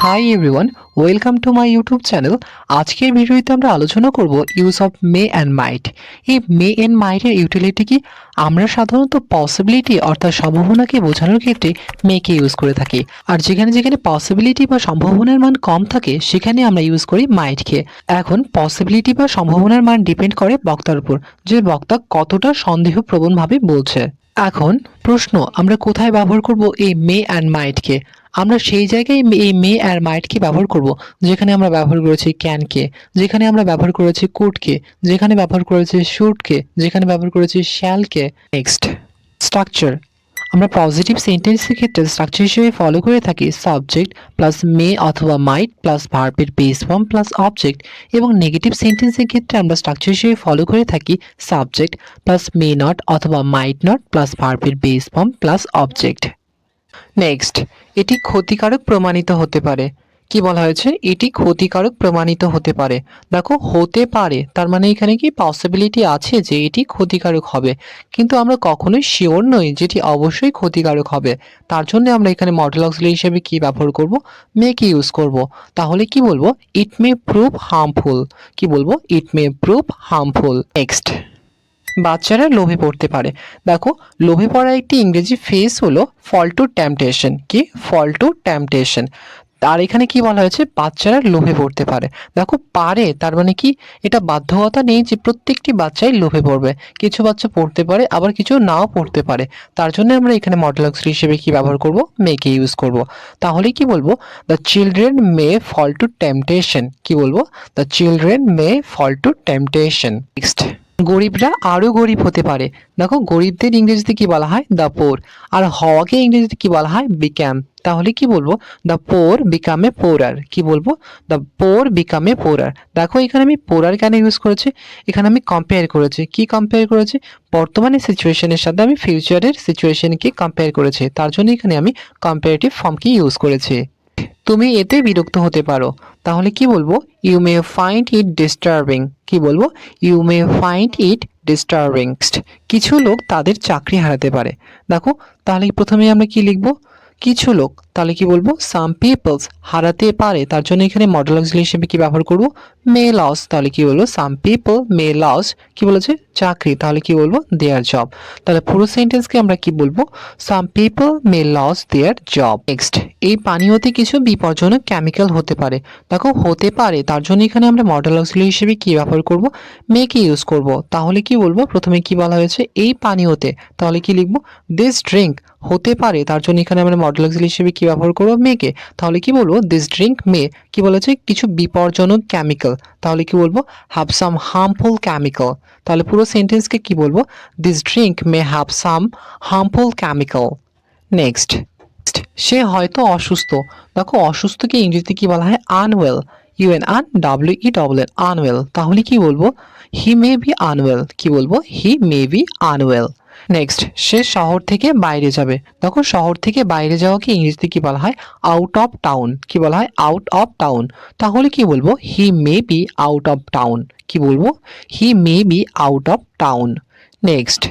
Hi everyone, welcome to my YouTube channel. আজকের ভিডিওতে আমরা আলোচনা করব ইউজ অফ মে অ্যান্ড মাইট। এই মে অ্যান্ড মাইটের ইউটিলিটি কি? আমরা সাধারণত পসিবিলিটি অর্থাৎ সম্ভাবনাকে বোঝানোর ক্ষেত্রে মেকে ইউজ করে থাকি, আর যেখানে যেখানে পসিবিলিটি বা সম্ভাবনার মান কম থাকে সেখানে আমরা ইউজ করি মাইটকে। এখন পসিবিলিটি বা সম্ভাবনার মান ডিপেন্ড করে বক্তার উপর, যে বক্তা কতটা সন্দেহপ্রবণভাবে বলছে। এখন প্রশ্ন, আমরা কোথায় ব্যবহার করব এই মে অ্যান্ড মাইটকে? আমরা সেই জায়গায় এই মে আর মাইটকে ব্যবহার করব যেখানে আমরা ব্যবহার করেছি ক্যানকে, যেখানে আমরা ব্যবহার করেছি কুডকে, যেখানে ব্যবহার করেছি শুডকে, যেখানে ব্যবহার করেছি শ্যালকে। Next, structure. আমরা পজিটিভ সেন্টেন্সের ক্ষেত্রে স্ট্রাকচার হিসেবে ফলো করে থাকি সাবজেক্ট প্লাস মে অথবা মাইট প্লাস ভার্বের বেস ফর্ম প্লাস অবজেক্ট, এবং নেগেটিভ সেন্টেন্সের ক্ষেত্রে আমরা স্ট্রাকচার হিসেবে ফলো করে থাকি সাবজেক্ট প্লাস মে নট অথবা মাইট নট প্লাস ভার্বের base form plus object. Next, এটি ক্ষতিকারক প্রমাণিত হতে পারে। কি বলা হয়েছে? এটি ক্ষতিকারক প্রমাণিত হতে পারে। দেখো, হতে পারে তার মানে এখানে কি পসিবিলিটি আছে যে এটি ক্ষতিকারক হবে, কিন্তু আমরা কখনোই শিওর নই যেটি অবশ্যই ক্ষতিকারক হবে। তার জন্য আমরা এখানে মডেল অক্সিলারি হিসেবে কি ব্যবহার করব? মেকে ইউজ করব। তাহলে কি বলবো? It May prove harmful. কি বলবো? It May prove harmful. Next, বাচ্চারা লোভে পড়তে পারে। দেখো, লোভে পড়ার একটি ইংরেজি ফ্রেজ হলো ফল টু টেম্পটেশন। কি? ফল টু টেম্পটেশন। আর এখানে কি বলা হয়েছে? বাচ্চারা লোভে পড়তে পারে। দেখো, পারে তার মানে কি? এটা বাধ্যকতা নেই যে প্রত্যেকটি বাচ্চাই লোভে পড়বে। কিছু বাচ্চা পড়তে পারে, আবার কিছু নাও পড়তে পারে। তার জন্য আমরা এখানে মডেল অক্সিলারি হিসেবে কি ব্যবহার করব? মেকে ইউজ করব। তাহলে কি বলবো? The children may fall to temptation. কি বলবো? The children may fall to temptation. Next, গরিবরা আরো গরিব হতে পারে। দেখো, গরিবদের ইংরেজিতে কি বলা হয়? The poor. আর হওয়াকে ইংরেজিতে কি বলা হয়? বিকাম। তাহলে কি বলবো? The poor become a poorer. কি বলবো? The poor become a poorer. দেখো, এখানে আমি পোরার কেন ইউজ করেছি? এখানে আমি কম্পেয়ার করেছি। কি কম্পেয়ার করেছি? বর্তমানের সিচুয়েশনের সাথে আমি ফিউচারের সিচুয়েশনকে কম্পেয়ার করেছি, তার জন্য এখানে আমি কম্পারেটিভ ফর্মকে ইউজ করেছি। তুমি এতে বিরক্ত হতে পারো। তাহলে কি বলবো? You may find it disturbing. কি বলবো? You may find it disturbing. কিছু লোক তাদের চাকরি হারাতে পারে। দেখো, তাহলে প্রথমে আমরা কি লিখবো? কিছু লোক। তাহলে কি বলবো? সাম পিপলস। হারাতে পারে, তার জন্য এখানে মডেল অক্সিলারি হিসেবে কি ব্যবহার করব? May lose. তাহলে কি বলবো? Some people may lose. কি বলেছে? চাকরি। তাহলে কি বলবো? Their job. তাহলে পুরো সেন্টেন্সকে আমরা কি বলবো? Some people may lose their job. Next, এই পানীয়তে কিছু বিপজ্জনক কেমিক্যাল হতে পারে। দেখো, হতে পারে তার জন্য এখানে আমরা মডেল অক্সিলারি হিসেবে কি ব্যবহার করব? মেকে ইউজ করব। তাহলে কি বলবো? প্রথমে কি বলা হয়েছে? এই পানীয়তে। তাহলে কি লিখবো? This drink. হতে পারে তার জন্য এখানে আমরা মডেল অক্সিলারি হিসেবে কি ব্যবহার করব? মেকে। তাহলে কি বলবো? This drink may. কি বলেছে? কিছু বিপজ্জনক কেমিক্যাল। তাহলে কি বলবো? Have some harmful chemical. তাহলে পুরো সেন্টেন্সকে কি বলবো? This drink may have some harmful chemical. Next, সে হয়তো অসুস্থ। দেখো, অসুস্থকে ইংরেজিতে কি বলা হয়? আনওয়েল। UNRWELL, unwell. তাহলে কি বলবো? He may be unwell. কি বলবো? He may be unwell. Next, সে শহর থেকে বাইরে যাবে। দেখো, শহর থেকে বাইরে যাওয়াকে ইংরেজিতে কি বলা হয়? Out of town. কি বলা হয়? Out of town. তাহলে কি বলবো? He may be out of town. কি বলবো? He may be out of town. Next,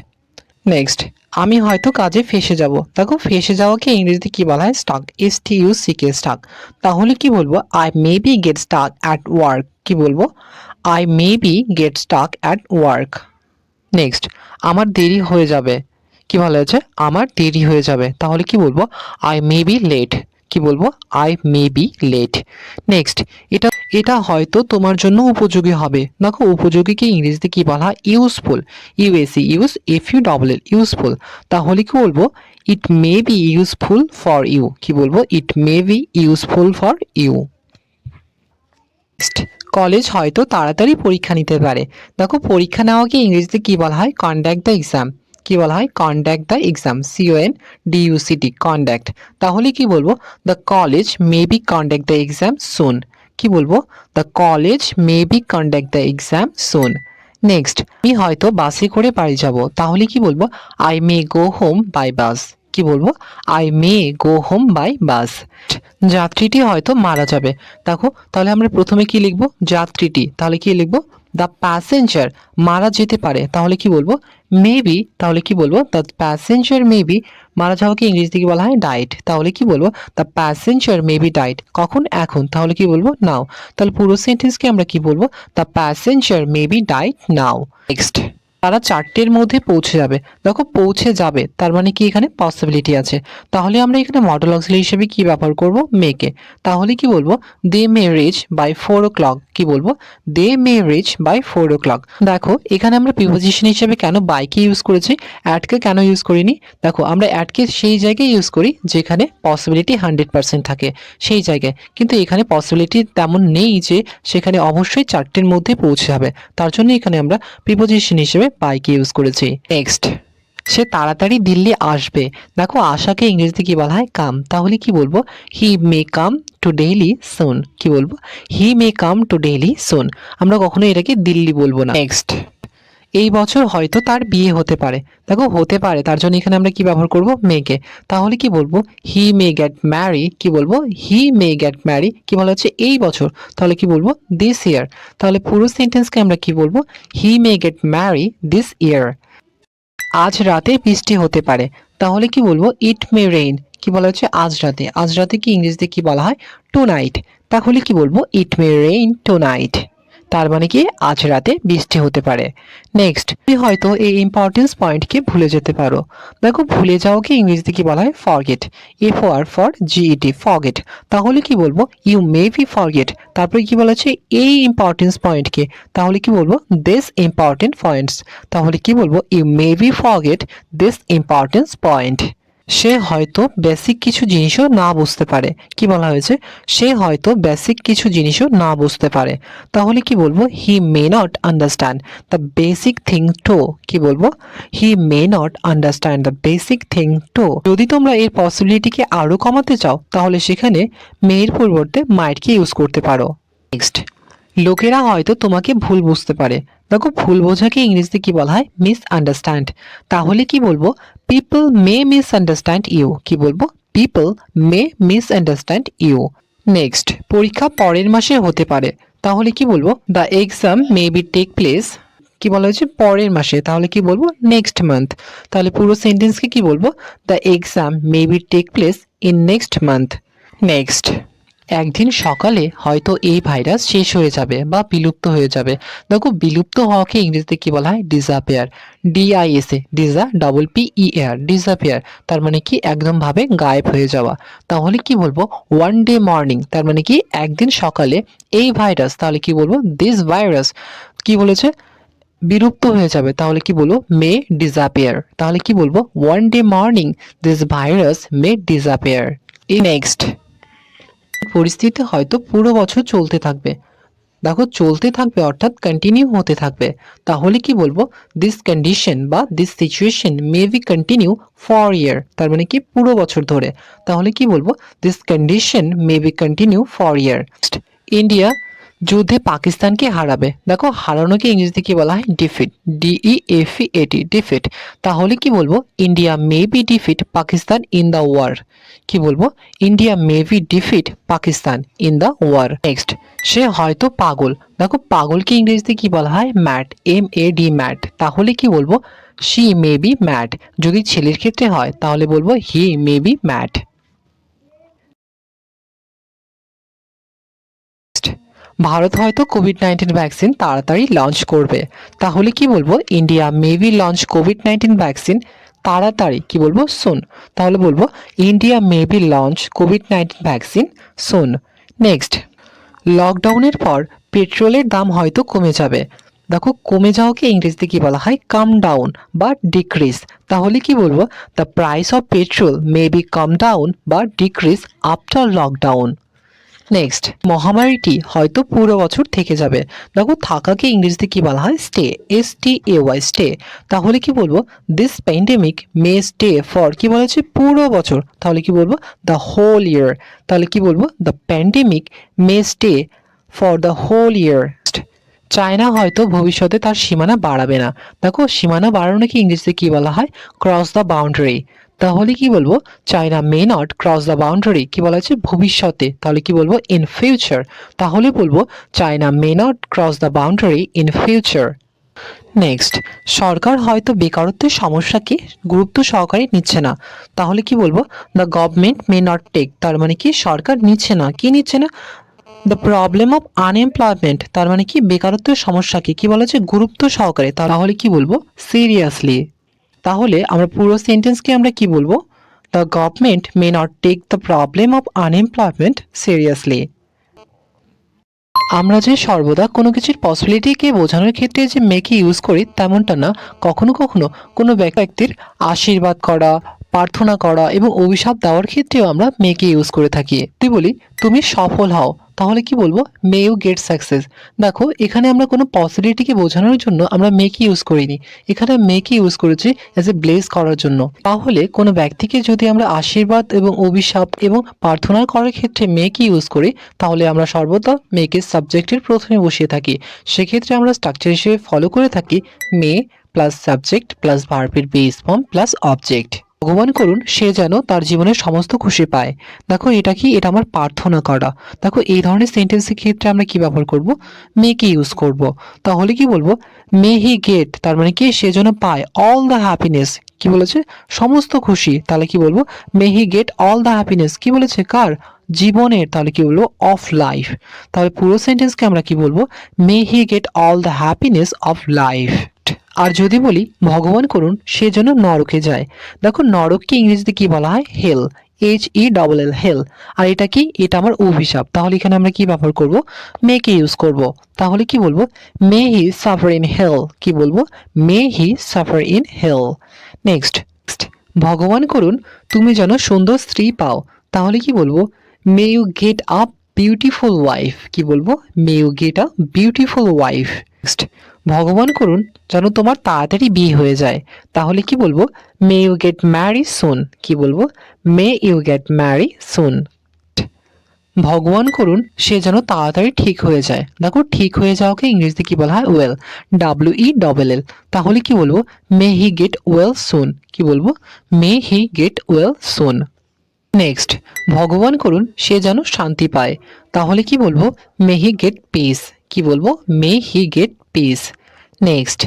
next, আমি হয়তো কাজে ফেঁসে যাব। দেখো, ফেঁসে যাওয়াকে ইংরেজিতে কি বলা হয়? স্টাক। STUCK, stuck. তাহলে কি বলবো? I may be get stuck at work. কি বলবো? I may be get stuck at work. Next, আমার দেরি হয়ে যাবে। কি বলা হয়েছে? আমার দেরি হয়ে যাবে। তাহলে কি বলবো? I may be late. কি বলবো? I may be late. Next, এটা এটা হয়তো তোমার জন্য উপযোগী হবে। দেখো, উপযোগীকে ইংরেজিতে কি বলা হয়? ইউজফুল। USEUSFULL, useful. তাহলে কি বলবো? It may be useful for you. কি বলবো? It may be useful for you. College হয়তো তাড়াতাড়ি পরীক্ষা নিতে পারে। দেখো, পরীক্ষা নেওয়াকে ইংরেজিতে কি বলা হয়? Conduct the exam. কি বলা হয়? Conduct the exam. CONDUCT, conduct. তাহলে কি বলবো? The college may be conduct the exam soon. কি বলবো? The college may be conduct the exam soon. Next, আমি হয়তো বাসে করে বাড়ি যাব। তাহলে কি বলবো? I may go home by bus. কি বলবো? I may go home by bus. যাত্রীটি হয়তো মারা যাবে। দেখো, তাহলে আমরা প্রথমে কি লিখবো? যাত্রীটি। তাহলে কি লিখবো? The passenger. মারা যেতে পারে। তাহলে কি বলবো? মেবি। তাহলে কি বলবো? দ্য প্যাসেঞ্জার মে বি মারা যাওয়াকে ইংরেজিতে কি বলা হয়? ডাইড। তাহলে কি বলবো? The passenger may be died. কখন? এখন। তাহলে কি বলবো? নাও। তাহলে পুরো সেন্টেন্সকে আমরা কি বলবো? The passenger may be died now. Next, তারা 4টের মধ্যে পৌঁছে যাবে। দেখো পৌঁছে যাবে তার মানে কি এখানে পসিবিলিটি আছে। তাহলে আমরা এখানে মডেল অক্সিলারি হিসেবে কি ব্যবহার করব? মেকে। তাহলে কি বলবো? দে মে রিচ বাই 4 o'clock। কি বলবো? দে মে রিচ বাই 4 o'clock। দেখো এখানে আমরা প্রিপোজিশন হিসেবে কেন বাইকে ইউজ করেছি, অ্যাটকে কেন ইউজ করিনি? দেখো আমরা অ্যাটকে সেই জায়গায় ইউজ করি যেখানে পসিবিলিটি 100% থাকে সেই জায়গায়, কিন্তু এখানে পসিবিলিটি তেমন নেই যে সেখানে অবশ্যই 4টের মধ্যে পৌঁছে যাবে। তার জন্য এখানে আমরা প্রিপোজিশন হিসেবে বাইকে ইউজ করেছি। নেক্সট, সে তাড়াতাড়ি দিল্লি আসবে। দেখো আশাকে ইংরেজিতে কি বলা হয়? কাম। তাহলে কি বলবো? He May come to Delhi সুন। কি বলবো? He May come to Delhi সুন। আমরা কখনো এটাকে দিল্লি বলবো না। নেক্সট, এই বছর হয়তো তার বিয়ে হতে পারে। দেখো হতে পারে তার জন্য এখানে আমরা কি ব্যবহার করব? মেকে। তাহলে কি বলবো? He may get marry. কি বলবো? He may get marry. কি বলা হচ্ছে? এই বছর। তাহলে কি বলবো? This year. তাহলে পুরো সেন্টেন্সকে আমরা কি বলবো? He may get marry this year. আজ রাতে বৃষ্টি হতে পারে। তাহলে কি বলবো? It may rain. কি বলা হচ্ছে? আজ রাতে। আজ রাতে কি ইংরেজিতে কি বলা হয়? Tonight. তাহলে কি বলবো? It may rain tonight. তার মানে কি আজ রাতে বৃষ্টি হতে পারে। নেক্সট, তুমি হয়তো এই ইম্পর্টেন্স পয়েন্টকে ভুলে যেতে পারো। দেখো ভুলে যাওয়াকে ইংরেজিতে কি বলা হয়? Forget. FOR for GET, forget. তাহলে কি বলবো? You may be forget. তারপরে কি বলা হচ্ছে? এই ইম্পর্টেন্স পয়েন্টকে। তাহলে কি বলবো? This important points. তাহলে কি বলবো? You may be forget this importance point. সে হয়তো বেসিক কিছু জিনিসও না বুঝতে পারে। কি বলা হয়েছে? সে হয়তো বেসিক কিছু জিনিসও না বুঝতে পারে। তাহলে কি বলবো? He may not understand the basic thing too. কি বলবো? He may not understand the basic thing too. যদি তোমরা এর পসিবিলিটিকে আরো কমাতে চাও তাহলে সেখানে মেয়ের পরিবর্তে মাইটকে ইউজ করতে পারো। নেক্সট, লোকেরা হয়তো তোমাকে ভুল বুঝতে পারে। দেখো ভুল বোঝাকে ইংরেজিতে কি বলা হয়? Misunderstand. তাহলে কি বলবো? People may misunderstand you. কি বলবো? People may misunderstand you. Next, পরীক্ষা পরের মাসে হতে পারে। তাহলে কি বলবো? The exam may be take place. কি বলা হয়েছে? পরের মাসে। তাহলে কি বলবো? Next month. তাহলে পুরো সেন্টেন্সকে কি বলবো? The exam may be take place in next month. Next, একদিন সকালে হয়তো এই ভাইরাস শেষ হয়ে যাবে বা বিলুপ্ত হয়ে যাবে। দেখো বিলুপ্ত হওয়াকে ইংরেজিতে কি বলা হয়? Disappear. DISA, disa double PEAR, disappear. তার মানে কি একদম ভাবে গায়েব হয়ে যাওয়া। তাহলে কি বলবো? One day morning. তার মানে কি একদিন সকালে এই ভাইরাস। তাহলে কি বলবো? দিস ভাইরাস কি বলেছে? বিলুপ্ত হয়ে যাবে। তাহলে কি বলবো? মে ডিসঅ্যাপিয়ার। তাহলে কি বলবো? One day morning this virus May disappear. Next, পরিস্থিতি হয়তো পুরো বছর চলতে থাকবে। দেখো চলতে থাকবে অর্থাৎ কন্টিনিউ হতে থাকবে। তাহলে কি বলবো? দিস কন্ডিশন বা this situation may be continue for year. তার মানে কি পুরো বছর ধরে। তাহলে কি বলবো? This condition may be continue for year. India যুদ্ধে পাকিস্তানকে হারাবে। দেখো হারানোকে ইংরেজিতে কি বলা হয়? ডিফিট। DEFEAT, defeat. তাহলে কি বলবো? India may be defeat Pakistan in the war. কি বলবো? India may be defeat Pakistan in the war. Next, সে হয়তো পাগল। দেখো পাগলকে ইংরেজিতে কি বলা হয়? ম্যাড। MAD, mad. তাহলে কি বলবো? She may be mad. যদি ছেলের ক্ষেত্রে হয় তাহলে বলবো he may B mad. Bharat হয়তো কোভিড-19 ভ্যাকসিন তাড়াতাড়ি লঞ্চ করবে। তাহলে কি বলবো? India may B launch COVID-19 vaccine তাড়াতাড়ি। কি বলবো? সুন। তাহলে বলবো India may B launch COVID-19 vaccine সুন। নেক্সট, লকডাউনের পর পেট্রোলের দাম হয়তো কমে যাবে। দেখো কমে যাওয়াকে ইংরেজিতে কি বলা হয়? কাম ডাউন বা ডিক্রিজ। তাহলে কি বলবো? The price of petrol may be come down বা ডিক্রিজ আফটার লকডাউন। নেক্সট, মহামারীটি হয়তো পুরো বছর থেকে যাবে। দেখো থাকাকে ইংরেজিতে কি বলা হয়? স্টে। STAY, stay. তাহলে কি বলবো? This pandemic may stay for. কি বলেছে? পুরো বছর। তাহলে কি বলবো? The whole year. তাহলে কি বলবো? The pandemic may stay for the whole year. China হয়তো ভবিষ্যতে তার সীমানা বাড়াবে না। দেখো সীমানা বাড়ানোকে ইংরেজিতে কি বলা হয়? Cross the boundary. তাহলে কি বলবো? China may not cross the boundary. কি বলা হচ্ছে? ভবিষ্যতে। তাহলে কি বলবো? In future. তাহলে বলবো China may not cross the boundary in future. Next, সরকার হয়তো বেকারত্বের সমস্যাকে গুরুত্ব সহকারে নিচ্ছে না, তাহলে কি বলবো? The government may not take, তার মানে কি সরকার নিচ্ছে না, কি নিচ্ছে না? দ্য প্রবলেম অফ আনএমপ্লয়মেন্ট, তার মানে কি বেকারত্বের সমস্যাকে কি বলা যায় গুরুত্ব সহকারে, তাহলে কি বলবো? সিরিয়াসলি। তাহলে আমরা পুরো সেন্টেন্সকে আমরা কি বলবো? The government may not take the problem of unemployment seriously. আমরা যে সর্বদা কোনো কিছুর পসিবিলিটিকে বোঝানোর ক্ষেত্রে যে মেকে ইউজ করি তেমনটা না, কখনো কখনো কোনো ব্যক্তির আশীর্বাদ করা, প্রার্থনা করা এবং অভিশাপ দেওয়ার ক্ষেত্রেও আমরা মেকে ইউজ করে থাকি। তুই বলি তুমি সফল হও, তাহলে কি বলবো? May you get success. দেখো এখানে আমরা কোনো পসিবিলিটিকে বোঝানোর জন্য আমরা মেকে ইউজ করিনি, এখানে মেকে ইউজ করেছি অ্যাজ এ ব্লেস করার জন্য। তাহলে কোনো ব্যক্তিকে যদি আমরা আশীর্বাদ এবং অভিশাপ এবং প্রার্থনা করার ক্ষেত্রে মেকে ইউজ করি, তাহলে আমরা সর্বদা মেকে সাবজেক্টের প্রথমে বসিয়ে থাকি। সেক্ষেত্রে আমরা স্ট্রাকচার হিসেবে ফলো করে থাকি মে প্লাস সাবজেক্ট প্লাস ভার্বের বেস ফর্ম প্লাস অবজেক্ট। ভগবান করুন সে যেন তার জীবনের সমস্ত খুশি পায়। দেখো এটা কি? এটা আমার প্রার্থনা করা। দেখো এই ধরনের সেন্টেন্সের ক্ষেত্রে আমরা কি ব্যবহার করব? মেকে ইউজ করব। তাহলে কি বলবো? মে হি গেট, তার মানে কি সে যেন পায় অল দ্য হ্যাপিনেস, কি বলেছে? সমস্ত খুশি। তাহলে কি বলবো? May he get all the happiness, কি বলেছে? কার? জীবনের। তাহলে কি বলবো? Of life. তাহলে পুরো সেন্টেন্সকে আমরা কি বলবো? May he get all the happiness of life. আর যদি বলি ভগবান করুন সে যেন নরকে যায়, দেখো নরককে ইংরেজিতে কি বলা হয়? হেল, HELL, হেল। আর এটা কি? এটা আমার অভিশাপ। তাহলে এখানে আমরা কি ব্যবহার করব? মেকে ইউজ করব। তাহলে কি বলবো? May he suffer in hell, কি বলবো? May he suffer in hell. Next, ভগবান করুন তুমি যেন সুন্দর স্ত্রী পাও, তাহলে কি বলবো? May you get a beautiful wife, কি বলবো? May you get a beautiful wife. Next, ভগবান করুন যেন তোমার তাড়াতাড়ি বিয়ে হয়ে যায়, তাহলে কি বলবো? মে ইউ গেট ম্যারি সুন, কি বলবো? মে ইউ গেট ম্যারি সুন। ভগবান করুন সে যেন তাড়াতাড়ি ঠিক হয়ে যায়, দেখো ঠিক হয়ে যাওয়াকে ইংরেজিতে কি বলা হয়? Well, WELL। তাহলে কি বলবো? May he get well soon, কি বলবো? May he get well soon. Next, ভগবান করুন সে যেন শান্তি পায়, তাহলে কি বলবো? মে হি গেট পিস, কি বলবো? May he gate piece. Next,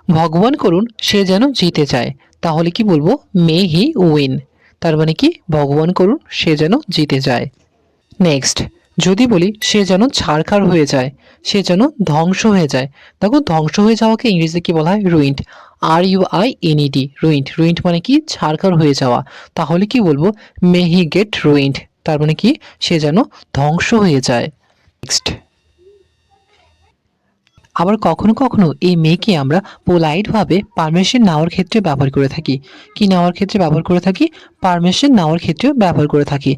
ভগবান করুন সে যেন জিতে যায়, তাহলে কি বলবো? মে হি উইন। তার মানে কি? ভগবান করুন সে যেন জিতে যায়। নেক্সট, যদি বলি সে যেন ছারখার হয়ে যায়, সে যেন ধ্বংস হয়ে যায়, দেখো ধ্বংস হয়ে যাওয়াকে ইংরেজিতে কি বলা হয়? Ruined, RUINED, ruined. রুইন্ড মানে কি? ছারখার হয়ে যাওয়া। তাহলে কি বলবো? মে হি গেট রুইন্ড, তার মানে কি? সে যেন ধ্বংস হয়ে যায়। নেক্সট, আবার কখনো কখনো এই মেকে আমরা পোলাইটভাবে পারমিশন নেওয়ার ক্ষেত্রে ব্যবহার করে থাকি। কি নেওয়ার ক্ষেত্রে ব্যবহার করে থাকি? পারমিশন নেওয়ার ক্ষেত্রেও ব্যবহার করে থাকি।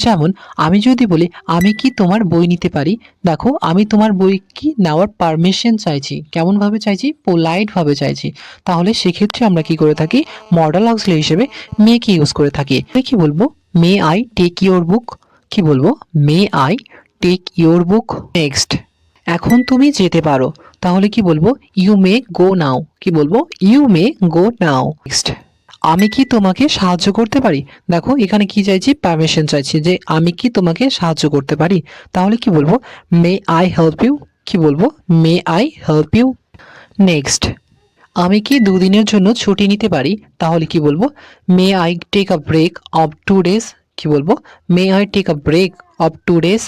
যেমন আমি যদি বলি আমি কি তোমার বই নিতে পারি, দেখো আমি তোমার বই কি নেওয়ার পারমিশন চাইছি, কেমনভাবে চাইছি? পোলাইটভাবে চাইছি। তাহলে সেক্ষেত্রে আমরা কি করে থাকি? মডাল অক্সিলারি হিসেবে মেকে ইউজ করে থাকি। কি বলবো? May I take your book, কি বলবো? May I take your book. Next, এখন তুমি যেতে পারো, তাহলে কি বলবো? ইউ মে গো নাও, কি বলবো? You May go now. Next, আমি কি তোমাকে সাহায্য করতে পারি, দেখো এখানে কি চাইছি? পারমিশন চাইছি যে আমি কি তোমাকে সাহায্য করতে পারি, তাহলে কি বলবো? মে আই হেল্প ইউ, কি বলবো? May I help you. Next, আমি কি দুদিনের জন্য ছুটি নিতে পারি, তাহলে কি বলবো? May I take a break of 2 days, কি বলবো? May I take a break of 2 days।